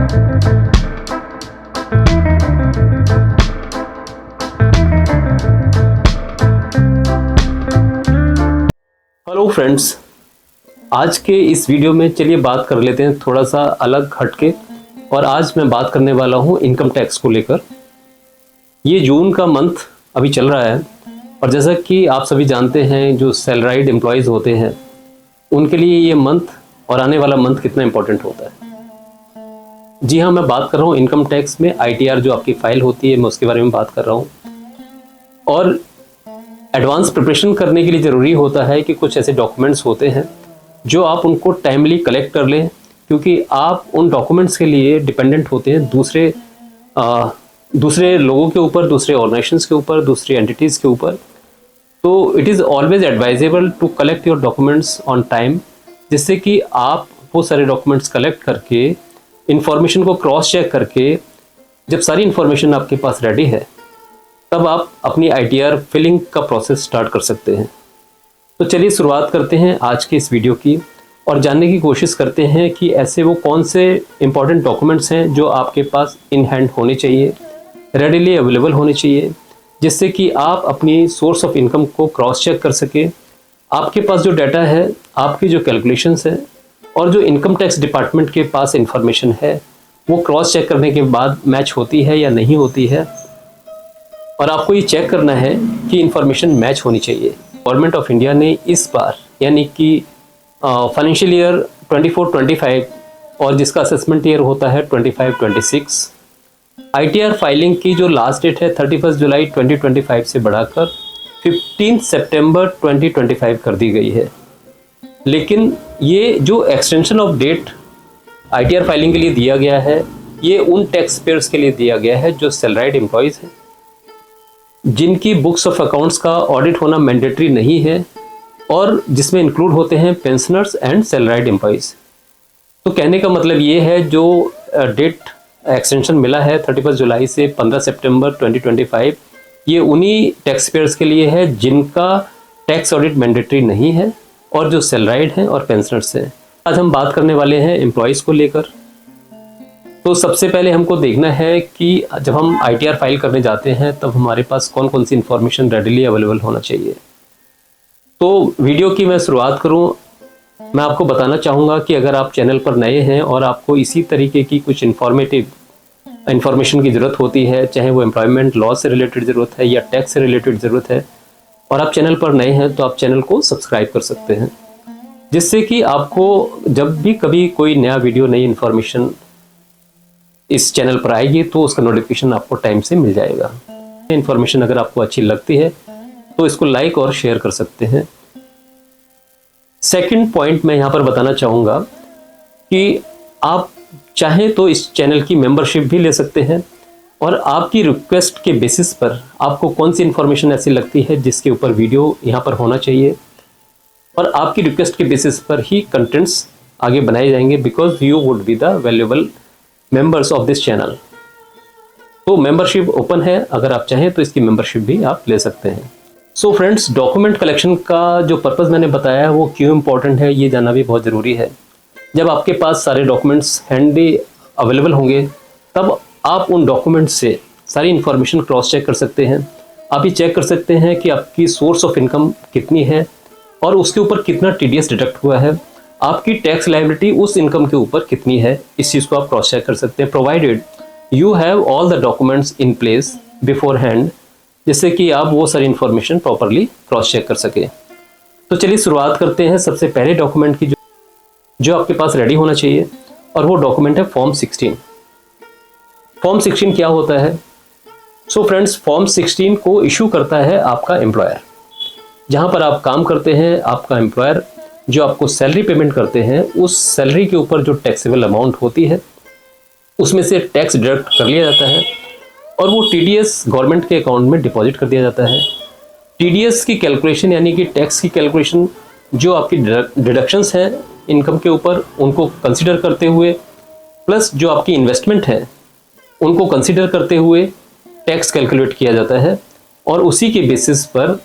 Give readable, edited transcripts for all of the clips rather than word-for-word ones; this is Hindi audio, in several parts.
हेलो फ्रेंड्स, आज के इस वीडियो में चलिए बात कर लेते हैं थोड़ा सा अलग हटके। और आज मैं बात करने वाला हूं इनकम टैक्स को लेकर। ये जून का मंथ अभी चल रहा है और जैसा कि आप सभी जानते हैं, जो सैलराइड एम्प्लॉयज़ होते हैं उनके लिए ये मंथ और आने वाला मंथ कितना इम्पोर्टेंट होता है। जी हाँ, मैं बात कर रहा हूँ इनकम टैक्स में ITR जो आपकी फ़ाइल होती है, मैं उसके बारे में बात कर रहा हूँ। और एडवांस प्रिपरेशन करने के लिए ज़रूरी होता है कि कुछ ऐसे डॉक्यूमेंट्स होते हैं जो आप उनको टाइमली कलेक्ट कर लें, क्योंकि आप उन डॉक्यूमेंट्स के लिए डिपेंडेंट होते हैं दूसरे लोगों के ऊपर, दूसरे ऑर्गेनाइजेशंस के ऊपर, दूसरी एंटिटीज़ के ऊपर। तो it is always advisable to collect your documents on time, जिससे कि आप वो सारे डॉक्यूमेंट्स कलेक्ट करके, इंफॉर्मेशन को क्रॉस चेक करके, जब सारी इंफॉर्मेशन आपके पास रेडी है तब आप अपनी ITR फिलिंग का प्रोसेस स्टार्ट कर सकते हैं। तो चलिए शुरुआत करते हैं आज के इस वीडियो की और जानने की कोशिश करते हैं कि ऐसे वो कौन से इंपॉर्टेंट डॉक्यूमेंट्स हैं जो आपके पास इन हैंड होने चाहिए, रेडिली अवेलेबल होने चाहिए, जिससे कि आप अपनी सोर्स ऑफ इनकम को क्रॉस चेक कर सकें। आपके पास जो डाटा है, आपकी जो कैलकुलेशंस है और जो इनकम टैक्स डिपार्टमेंट के पास इंफॉर्मेशन है, वो क्रॉस चेक करने के बाद मैच होती है या नहीं होती है। और आपको ये चेक करना है कि इंफॉर्मेशन मैच होनी चाहिए। गवर्नमेंट ऑफ इंडिया ने इस बार, यानी कि फाइनेंशियल ईयर 24-25 और जिसका असेसमेंट ईयर होता है 25-26, ITR फाइलिंग की जो लास्ट डेट है 31 जुलाई 2025 से बढ़ाकर 15 सितंबर 2025 कर दी गई है। लेकिन ये जो extension of date ITR filing के लिए दिया गया है, ये उन टैक्स पेयर्स के लिए दिया गया है जो सैलराइड एम्प्लॉयज़ हैं, जिनकी बुक्स ऑफ अकाउंट्स का ऑडिट होना मैंडेटरी नहीं है और जिसमें इंक्लूड होते हैं पेंशनर्स एंड सैलराइड एम्प्लॉयज़। तो कहने का मतलब ये है, जो डेट एक्सटेंशन मिला है 31 जुलाई से 15 सितंबर 2025, ये उन्हीं टैक्स पेयर्स के लिए है जिनका टैक्स ऑडिट मैंडेटरी नहीं है और जो सैलराइड हैं और पेंशनर्स हैं। आज हम बात करने वाले हैं एम्प्लॉयज़ को लेकर। तो सबसे पहले हमको देखना है कि जब हम ITR फाइल करने जाते हैं तब हमारे पास कौन कौन सी इन्फॉर्मेशन रेडिली अवेलेबल होना चाहिए। तो वीडियो की मैं शुरुआत करूं, मैं आपको बताना चाहूँगा कि अगर आप चैनल पर नए हैं और आपको इसी तरीके की कुछ इन्फॉर्मेटिव इन्फॉर्मेशन की ज़रूरत होती है, चाहे वो एम्प्लॉयमेंट लॉ से रिलेटेड ज़रूरत है या टैक्स से रिलेटेड ज़रूरत है, और आप चैनल पर नए हैं तो आप चैनल को सब्सक्राइब कर सकते हैं, जिससे कि आपको जब भी कभी कोई नया वीडियो, नई इन्फॉर्मेशन इस चैनल पर आएगी तो उसका नोटिफिकेशन आपको टाइम से मिल जाएगा। इन्फॉर्मेशन अगर आपको अच्छी लगती है तो इसको लाइक और शेयर कर सकते हैं। सेकंड पॉइंट मैं यहाँ पर बताना चाहूँगा कि आप चाहें तो इस चैनल की मेंबरशिप भी ले सकते हैं और आपकी रिक्वेस्ट के बेसिस पर आपको कौन सी इन्फॉर्मेशन ऐसी लगती है जिसके ऊपर वीडियो यहाँ पर होना चाहिए, और आपकी रिक्वेस्ट के बेसिस पर ही कंटेंट्स आगे बनाए जाएंगे, because you would be the valuable members of this channel. तो मेंबरशिप ओपन है, अगर आप चाहें तो इसकी मेंबरशिप भी आप ले सकते हैं। सो फ्रेंड्स, डॉक्यूमेंट कलेक्शन का जो पर्पस मैंने बताया है वो क्यों इम्पोर्टेंट है, ये जानना भी बहुत ज़रूरी है। जब आपके पास सारे डॉक्यूमेंट्स हैंडी अवेलेबल होंगे तब आप उन डॉक्यूमेंट्स से सारी इन्फॉर्मेशन क्रॉस चेक कर सकते हैं। आप ये चेक कर सकते हैं कि आपकी सोर्स ऑफ इनकम कितनी है और उसके ऊपर कितना TDS डिडक्ट हुआ है, आपकी टैक्स लायबिलिटी उस इनकम के ऊपर कितनी है, इस चीज़ को आप क्रॉस चेक कर सकते हैं, provided you have all the documents in place before hand, जिससे कि आप वो सारी इन्फॉर्मेशन प्रॉपरली क्रॉस चेक कर सकें। तो चलिए शुरुआत करते हैं सबसे पहले डॉक्यूमेंट की जो आपके पास रेडी होना चाहिए, और वो डॉक्यूमेंट है फॉर्म 16। फॉर्म 16 क्या होता है? सो फ्रेंड्स, फॉर्म 16 को इशू करता है आपका एम्प्लॉयर। जहाँ पर आप काम करते हैं, आपका एम्प्लॉयर जो आपको सैलरी पेमेंट करते हैं, उस सैलरी के ऊपर जो टैक्सेबल अमाउंट होती है उसमें से टैक्स डिडक्ट कर लिया जाता है और वो TDS गवर्नमेंट के अकाउंट में डिपॉजिट कर दिया जाता है। TDS की कैलकुलेशन, यानी कि टैक्स की कैलकुलेशन, जो आपकी डिडक्शंस हैं इनकम के ऊपर, उनको कंसिडर करते हुए, प्लस जो आपकी इन्वेस्टमेंट है उनको कंसिडर करते हुए टैक्स कैलकुलेट किया जाता है और उसी के बेसिस पर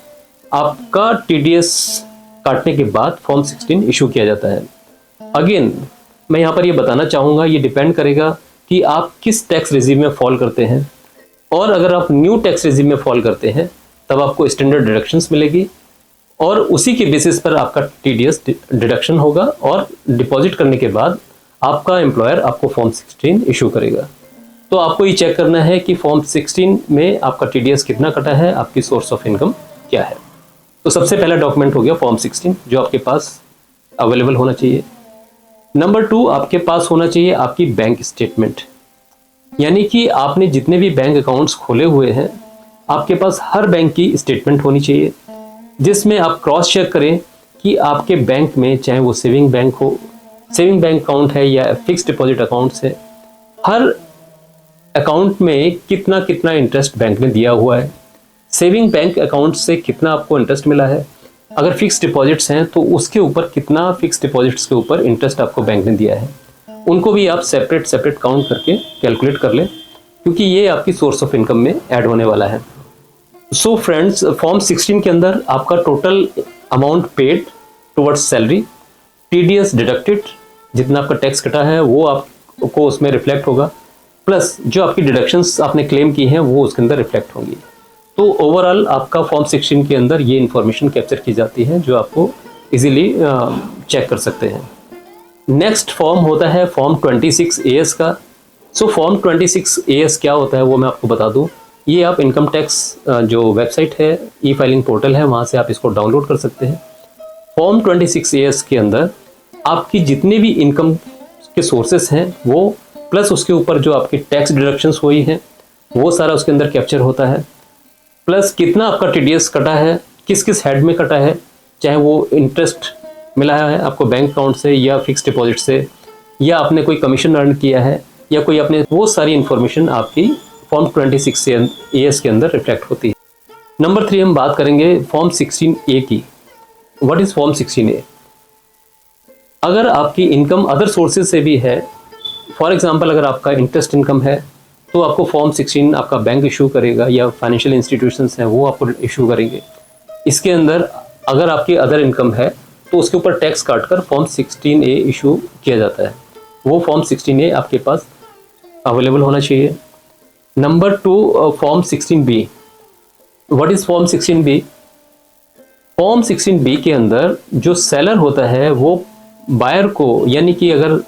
आपका TDS काटने के बाद फॉर्म 16 इशू किया जाता है। अगेन मैं यहाँ पर ये बताना चाहूँगा, ये डिपेंड करेगा कि आप किस टैक्स रेजिम में फॉल करते हैं, और अगर आप न्यू टैक्स रेजिम में फॉल करते हैं तब आपको स्टैंडर्ड डिडक्शंस मिलेगी, और उसी के बेसिस पर आपका टीडीएस डिडक्शन होगा, और डिपॉजिट करने के बाद आपका एम्प्लॉयर आपको फॉर्म 16 इशू करेगा। तो आपको ये चेक करना है कि फॉर्म 16 में आपका टीडीएस कितना कटा है, आपकी सोर्स ऑफ इनकम क्या है। तो सबसे पहला डॉक्यूमेंट हो गया फॉर्म 16 जो आपके पास अवेलेबल होना चाहिए। नंबर 2, आपके पास होना चाहिए आपकी बैंक स्टेटमेंट, यानी कि आपने जितने भी बैंक अकाउंट्स खोले हुए हैं आपके पास हर बैंक की स्टेटमेंट होनी चाहिए, जिसमें आप क्रॉस चेक करें कि आपके बैंक में, चाहे वो सेविंग बैंक हो, सेविंग बैंक अकाउंट है या फिक्स डिपॉजिट अकाउंट्स है, हर अकाउंट में कितना कितना इंटरेस्ट बैंक ने दिया हुआ है, सेविंग बैंक अकाउंट से कितना आपको इंटरेस्ट मिला है, अगर फिक्स डिपॉजिट्स हैं तो उसके ऊपर कितना फिक्स डिपॉजिट्स के ऊपर इंटरेस्ट आपको बैंक ने दिया है, उनको भी आप सेपरेट काउंट करके कैलकुलेट कर लें, क्योंकि ये आपकी सोर्स ऑफ इनकम में ऐड होने वाला है। सो फ्रेंड्स, फॉर्म 16 के अंदर आपका total amount paid towards salary, TDS deducted, जितना आपका टैक्स कटा है वो आपको उसमें रिफ्लेक्ट होगा, प्लस जो आपकी डिडक्शंस आपने क्लेम की हैं वो उसके अंदर रिफ्लेक्ट होंगी। तो ओवरऑल आपका फॉर्म 16 के अंदर ये इन्फॉर्मेशन कैप्चर की जाती है जो आपको इजीली चेक कर सकते हैं। नेक्स्ट फॉर्म होता है फॉर्म 26 AS का। सो फॉर्म 26 AS क्या होता है वो मैं आपको बता दूं। ये आप इनकम टैक्स जो वेबसाइट है, ई फाइलिंग पोर्टल है, वहाँ से आप इसको डाउनलोड कर सकते हैं। फॉर्म 26 AS के अंदर आपकी जितने भी इनकम के सोर्सेस हैं वो, प्लस उसके ऊपर जो आपकी टैक्स डिडक्शंस हुई हैं वो सारा उसके अंदर कैप्चर होता है, प्लस कितना आपका टीडीएस कटा है, किस किस हेड में कटा है, चाहे वो इंटरेस्ट मिला है आपको बैंक अकाउंट से या फिक्स डिपॉजिट से, या आपने कोई कमीशन अर्न किया है, या कोई आपने, वो सारी इन्फॉर्मेशन आपकी फॉर्म 26 AS के अंदर रिफ्लेक्ट होती है। नंबर 3 हम बात करेंगे फॉर्म 16A की। What is form 16A? अगर आपकी इनकम अदर सोर्सेज से भी है, फॉर एग्जांपल अगर आपका इंटरेस्ट इनकम है तो आपको फॉर्म 16 आपका बैंक इशू करेगा, या फाइनेंशियल इंस्टीट्यूशंस हैं वो आपको इशू करेंगे। इसके अंदर अगर आपकी अदर इनकम है तो उसके ऊपर टैक्स काटकर फॉर्म 16A इशू किया जाता है, वो फॉर्म 16A आपके पास अवेलेबल होना चाहिए। Number 2, form 16B। What is form 16B? Form 16B के अंदर जो सेलर होता है वो बायर को, यानी कि अगर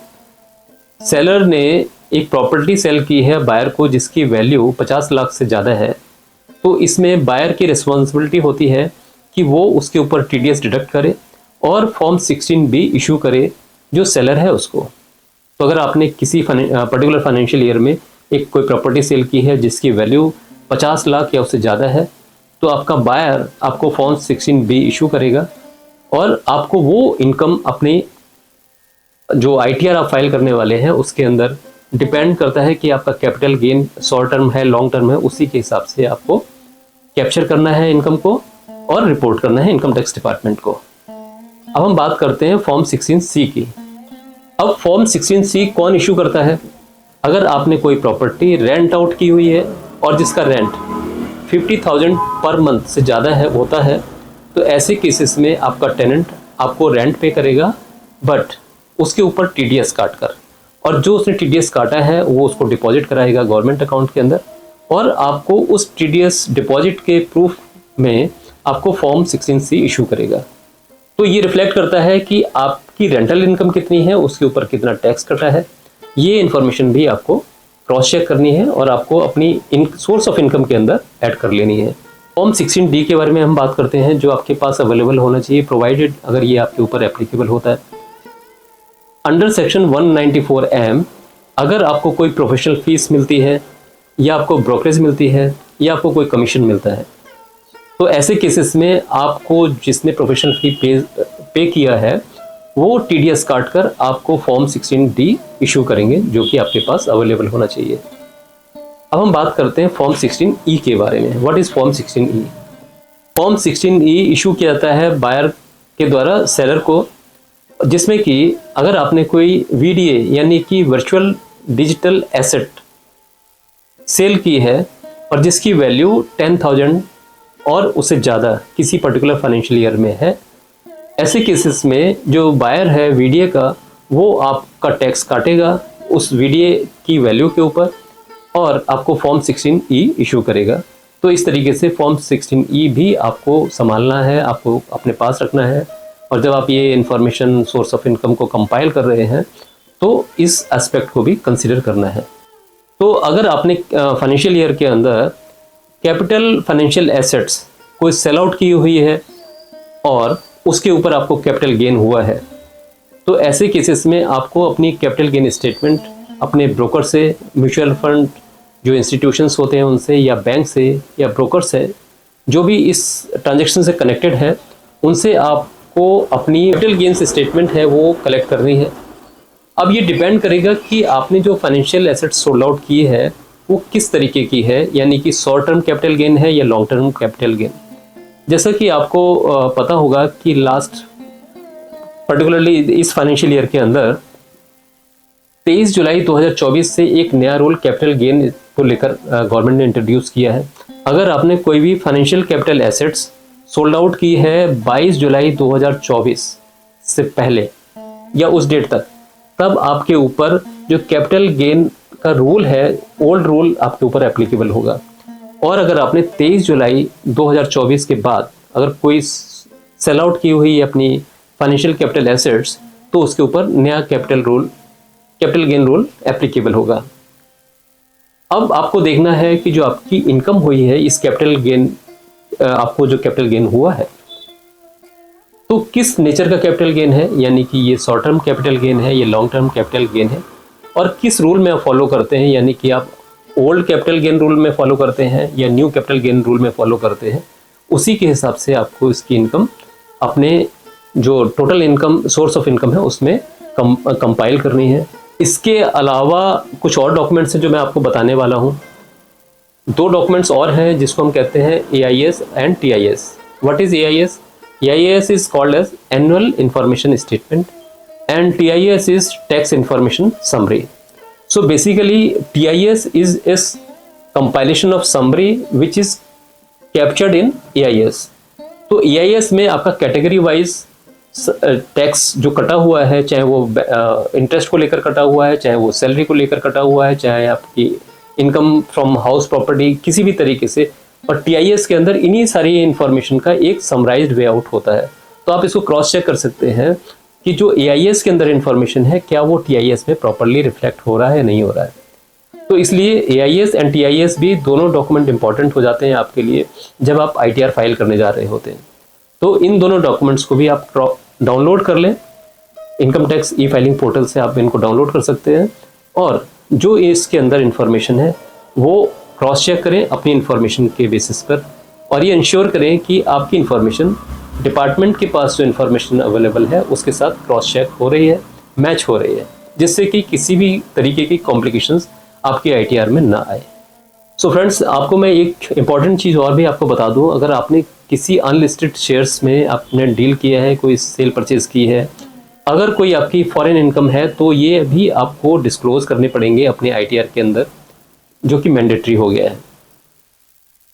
सेलर ने एक प्रॉपर्टी सेल की है बायर को जिसकी वैल्यू 50 लाख से ज़्यादा है, तो इसमें बायर की रिस्पॉन्सिबिलिटी होती है कि वो उसके ऊपर टीडीएस डिडक्ट करे और फॉर्म 16B इशू करे जो सेलर है उसको। तो अगर आपने किसी पर्टिकुलर फाइनेंशियल ईयर में एक कोई प्रॉपर्टी सेल की है जिसकी वैल्यू 50 लाख या उससे ज़्यादा है, तो आपका बायर आपको फॉर्म 16B इशू करेगा, और आपको वो इनकम अपनी जो ITR आप फाइल करने वाले हैं उसके अंदर डिपेंड करता है कि आपका कैपिटल गेन शॉर्ट टर्म है, लॉन्ग टर्म है, उसी के हिसाब से आपको कैप्चर करना है इनकम को और रिपोर्ट करना है इनकम टैक्स डिपार्टमेंट को। अब हम बात करते हैं फॉर्म 16C की। अब फॉर्म 16C कौन इशू करता है? अगर आपने कोई प्रॉपर्टी रेंट आउट की हुई है और जिसका रेंट 50,000 पर मंथ से ज़्यादा है होता है, तो ऐसे केसेस में आपका टेनेंट आपको रेंट पे करेगा, बट उसके ऊपर टीडीएस काट कर, और जो उसने टीडीएस काटा है वो उसको डिपॉजिट कराएगा गवर्नमेंट अकाउंट के अंदर, और आपको उस टीडीएस डिपॉजिट के प्रूफ में आपको फॉर्म 16C इशू करेगा। तो ये रिफ्लेक्ट करता है कि आपकी रेंटल इनकम कितनी है, उसके ऊपर कितना टैक्स कटा है। ये इन्फॉर्मेशन भी आपको क्रॉस चेक करनी है और आपको अपनी सोर्स ऑफ इनकम के अंदर ऐड कर लेनी है। फॉर्म 16D के बारे में हम बात करते हैं, जो आपके पास अवेलेबल होना चाहिए, प्रोवाइडेड अगर ये आपके ऊपर एप्लीकेबल होता है। अंडर सेक्शन 194M अगर आपको कोई प्रोफेशनल फीस मिलती है, या आपको ब्रोकरेज मिलती है, या आपको कोई कमीशन मिलता है, तो ऐसे केसेस में आपको जिसने प्रोफेशनल फी पे किया है वो टीडीएस काट कर आपको फॉर्म 16D इशू करेंगे, जो कि आपके पास अवेलेबल होना चाहिए। अब हम बात करते हैं फॉर्म 16E के बारे में। What is form 16E? Form 16E issue किया जाता है बायर के द्वारा सेलर को, जिसमें कि अगर आपने कोई VDA यानी कि वर्चुअल डिजिटल एसेट सेल की है और जिसकी वैल्यू 10,000 और उससे ज़्यादा किसी पर्टिकुलर फाइनेंशियल ईयर में है, ऐसे केसेस में जो बायर है VDA का वो आपका टैक्स काटेगा उस वीडीए की वैल्यू के ऊपर और आपको फॉर्म 16E इशू करेगा। तो इस तरीके से फॉर्म 16E भी आपको संभालना है, आपको अपने पास रखना है। और जब आप ये इंफॉर्मेशन सोर्स ऑफ इनकम को कंपाइल कर रहे हैं तो इस एस्पेक्ट को भी कंसीडर करना है। तो अगर आपने फाइनेंशियल ईयर के अंदर कैपिटल फाइनेंशियल एसेट्स कोई सेल आउट की हुई है और उसके ऊपर आपको कैपिटल गेन हुआ है, तो ऐसे केसेस में आपको अपनी कैपिटल गेन स्टेटमेंट अपने ब्रोकर से, म्यूचुअल फंड जो इंस्टीट्यूशंस होते हैं उनसे, या बैंक से, या ब्रोकर से, जो भी इस ट्रांजैक्शन से कनेक्टेड है, उनसे आपको अपनी कैपिटल गेन्स स्टेटमेंट है वो कलेक्ट करनी है। अब ये डिपेंड करेगा कि आपने जो फाइनेंशियल एसेट्स सोल्ड आउट की है वो किस तरीके की है, यानी कि शॉर्ट टर्म कैपिटल गेन है या लॉन्ग टर्म कैपिटल गेन। जैसा कि आपको पता होगा कि लास्ट पर्टिकुलरली इस फाइनेंशियल ईयर के अंदर 23 जुलाई 2024 से एक नया रूल कैपिटल गेन को लेकर गवर्नमेंट ने इंट्रोड्यूस किया है। अगर आपने कोई भी financial capital assets sold out की है 22 जुलाई 2024 से पहले या उस डेट तक, तब आपके ऊपर जो कैपिटल गेन का रूल है, ओल्ड रूल आपके ऊपर एप्लीकेबल होगा। और अगर आपने 23 जुलाई 2024 के बाद अगर कोई सेल आउट की हुई अपनी फाइनेंशियल कैपिटल एसेट्स, तो उसके ऊपर नया कैपिटल गेन रूल एप्लीकेबल होगा। अब आपको देखना है कि जो आपकी इनकम हुई है इस कैपिटल गेन, आपको जो कैपिटल गेन हुआ है तो किस नेचर का कैपिटल गेन है, यानी कि ये शॉर्ट टर्म कैपिटल गेन है, ये लॉन्ग टर्म कैपिटल गेन है, और किस रूल में आप फॉलो करते हैं, यानी कि आप ओल्ड कैपिटल गेन रूल में फॉलो करते हैं या न्यू कैपिटल गेन रूल में फॉलो करते हैं। उसी के हिसाब से आपको इसकी इनकम अपने जो total income source of income है उसमें कंपाइल करनी है। इसके अलावा कुछ और डॉक्यूमेंट्स हैं जो मैं आपको बताने वाला हूँ। दो डॉक्यूमेंट्स और हैं जिसको हम कहते हैं AIS and TIS। What is AIS? AIS is called as Annual Information Statement and TIS is Tax Information Summary. So basically TIS is a compilation of summary which is captured in AIS. तो AIS में आपका कैटेगरी वाइज टैक्स जो कटा हुआ है, चाहे वो इंटरेस्ट को लेकर कटा हुआ है, चाहे वो सैलरी को लेकर कटा हुआ है, चाहे आपकी इनकम फ्रॉम हाउस प्रॉपर्टी, किसी भी तरीके से, और TIS के अंदर इन्हीं सारी इंफॉर्मेशन का एक समराइज्ड वे आउट होता है। तो आप इसको क्रॉस चेक कर सकते हैं कि जो AIS के अंदर इंफॉर्मेशन है क्या वो TIS में प्रॉपरली रिफ्लेक्ट हो रहा है, नहीं हो रहा है। तो इसलिए AIS एंड TIS भी दोनों डॉक्यूमेंट इंपॉर्टेंट हो जाते हैं आपके लिए जब आप ITR फाइल करने जा रहे होते हैं। तो इन दोनों डॉक्यूमेंट्स को भी आप डाउनलोड कर लें, इनकम टैक्स ई-फाइलिंग पोर्टल से आप इनको डाउनलोड कर सकते हैं, और जो इसके अंदर इंफॉर्मेशन है वो क्रॉस चेक करें अपनी इंफॉर्मेशन के बेसिस पर, और ये इंश्योर करें कि आपकी इंफॉर्मेशन डिपार्टमेंट के पास जो इंफॉर्मेशन अवेलेबल है उसके साथ क्रॉस चेक हो रही है, मैच हो रही है, जिससे कि किसी भी तरीके की कॉम्प्लिकेशंस आपके ITR में ना आए। सो फ्रेंड्स, आपको मैं एक इम्पॉर्टेंट चीज़ और भी आपको बता दूं, अगर आपने किसी अनलिस्टेड शेयर्स में आपने डील किया है, कोई सेल परचेज की है, अगर कोई आपकी फॉरेन इनकम है, तो ये भी आपको डिस्क्लोज करने पड़ेंगे अपने ITR के अंदर, जो कि मैंडेटरी हो गया है।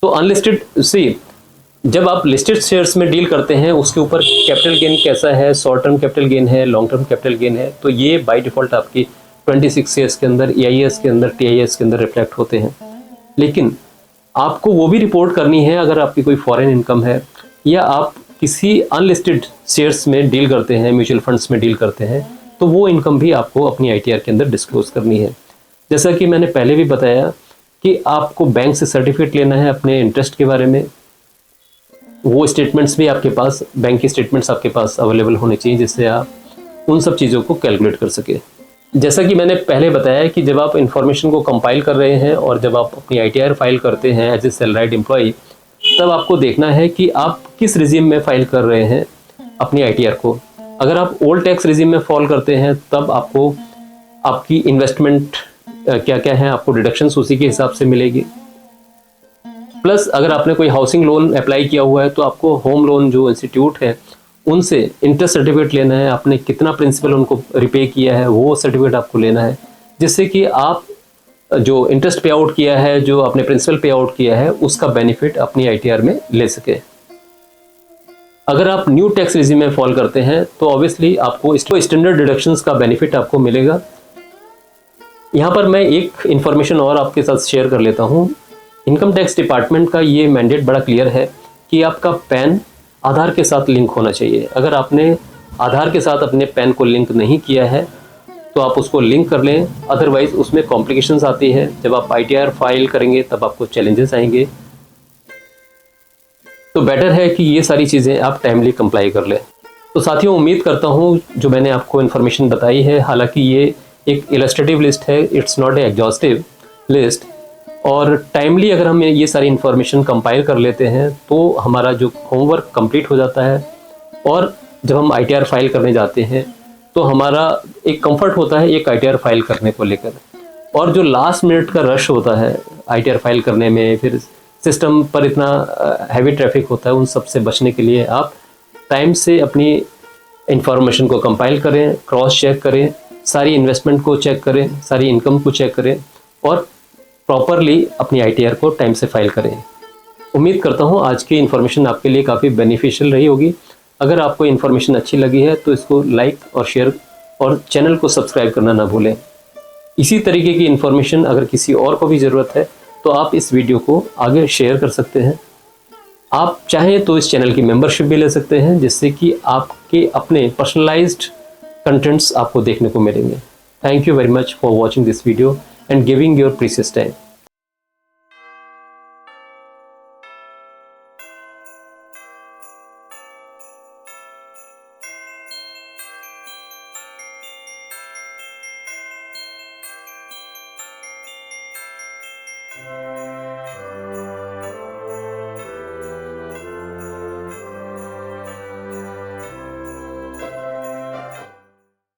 तो अनलिस्टेड जब आप लिस्टेड शेयर्स में डील करते हैं उसके ऊपर कैपिटल गेन कैसा है, शॉर्ट टर्म कैपिटल गेन है, लॉन्ग टर्म कैपिटल गेन है, तो ये बाय डिफ़ॉल्ट आपकी 26 शेयर्स के अंदर, AIS के अंदर, TIS के अंदर रिफ्लेक्ट होते हैं। लेकिन आपको वो भी रिपोर्ट करनी है अगर आपकी कोई फॉरेन इनकम है या आप किसी अनलिस्टेड शेयर्स में डील करते हैं, म्यूचुअल फंड्स में डील करते हैं, तो वो इनकम भी आपको अपनी ITR के अंदर डिस्क्लोज करनी है। जैसा कि मैंने पहले भी बताया कि आपको बैंक से सर्टिफिकेट लेना है अपने इंटरेस्ट के बारे में, वो स्टेटमेंट्स भी आपके पास, बैंक की स्टेटमेंट्स आपके पास अवेलेबल होने चाहिए जिससे आप उन सब चीज़ों को कैलकुलेट कर सके। जैसा कि मैंने पहले बताया कि जब आप इंफॉर्मेशन को कंपाइल कर रहे हैं और जब आप अपनी ITR फाइल करते हैं एज ए सैलराइड एम्प्लॉय, तब आपको देखना है कि आप किस रिजीम में फाइल कर रहे हैं अपनी ITR को। अगर आप ओल्ड टैक्स रिजीम में फॉल करते हैं तब आपको आपकी इन्वेस्टमेंट क्या क्या है, आपको डिडक्शंस उसी के हिसाब से मिलेगी। प्लस अगर आपने कोई हाउसिंग लोन अप्लाई किया हुआ है तो आपको होम लोन जो इंस्टीट्यूट है उनसे इंटरेस्ट सर्टिफिकेट लेना है, आपने कितना प्रिंसिपल उनको रिपे किया है वो सर्टिफिकेट आपको लेना है, जिससे कि आप जो इंटरेस्ट पे आउट किया है, जो आपने प्रिंसिपल पे आउट किया है, उसका बेनिफिट अपनी ITR में ले सके। अगर आप न्यू टैक्स रिजीम में फॉल करते हैं तो ऑब्वियसली आपको स्टैंडर्ड डिडक्शंस का बेनिफिट आपको मिलेगा। यहाँ पर मैं एक इन्फॉर्मेशन और आपके साथ शेयर कर लेता हूँ। इनकम टैक्स डिपार्टमेंट का ये मैंडेट बड़ा क्लियर है कि आपका पैन आधार के साथ लिंक होना चाहिए। अगर आपने आधार के साथ अपने पैन को लिंक नहीं किया है तो आप उसको लिंक कर लें, अदरवाइज उसमें कॉम्प्लिकेशंस आती है। जब आप ITR फाइल करेंगे तब आपको चैलेंजेस आएंगे। तो बेटर है कि ये सारी चीज़ें आप टाइमली कंप्लाई कर लें। तो साथियों, उम्मीद करता हूँ जो मैंने आपको इन्फॉर्मेशन बताई है, हालांकि ये एक इलस्ट्रेटिव लिस्ट है, it's not a exhaustive list, और टाइमली अगर हम ये सारी इन्फॉर्मेशन कंपाइल कर लेते हैं तो हमारा जो होमवर्क कंप्लीट हो जाता है। और जब हम ITR फाइल करने जाते हैं तो हमारा एक कंफर्ट होता है एक ITR फाइल करने को लेकर। और जो लास्ट मिनट का रश होता है ITR फाइल करने में, फिर सिस्टम पर इतना हैवी ट्रैफिक होता है, उन सब से बचने के लिए आप टाइम से अपनी इंफॉर्मेशन को कंपाइल करें, क्रॉस चेक करें, सारी इन्वेस्टमेंट को चेक करें, सारी इनकम को चेक करें और प्रॉपरली अपनी ITR को टाइम से फाइल करें। उम्मीद करता हूँ आज की इन्फॉर्मेशन आपके लिए काफ़ी बेनिफिशियल रही होगी। अगर आपको इन्फॉर्मेशन अच्छी लगी है तो इसको लाइक और शेयर और चैनल को सब्सक्राइब करना ना भूलें। इसी तरीके की इन्फॉर्मेशन अगर किसी और को भी ज़रूरत है तो आप इस वीडियो को आगे शेयर कर सकते हैं। आप चाहें तो इस चैनल की मेंबरशिप भी ले सकते हैं, जिससे कि आपके अपने पर्सनलाइज्ड कंटेंट्स आपको देखने को मिलेंगे। Thank you very much for watching this video and giving your precious time.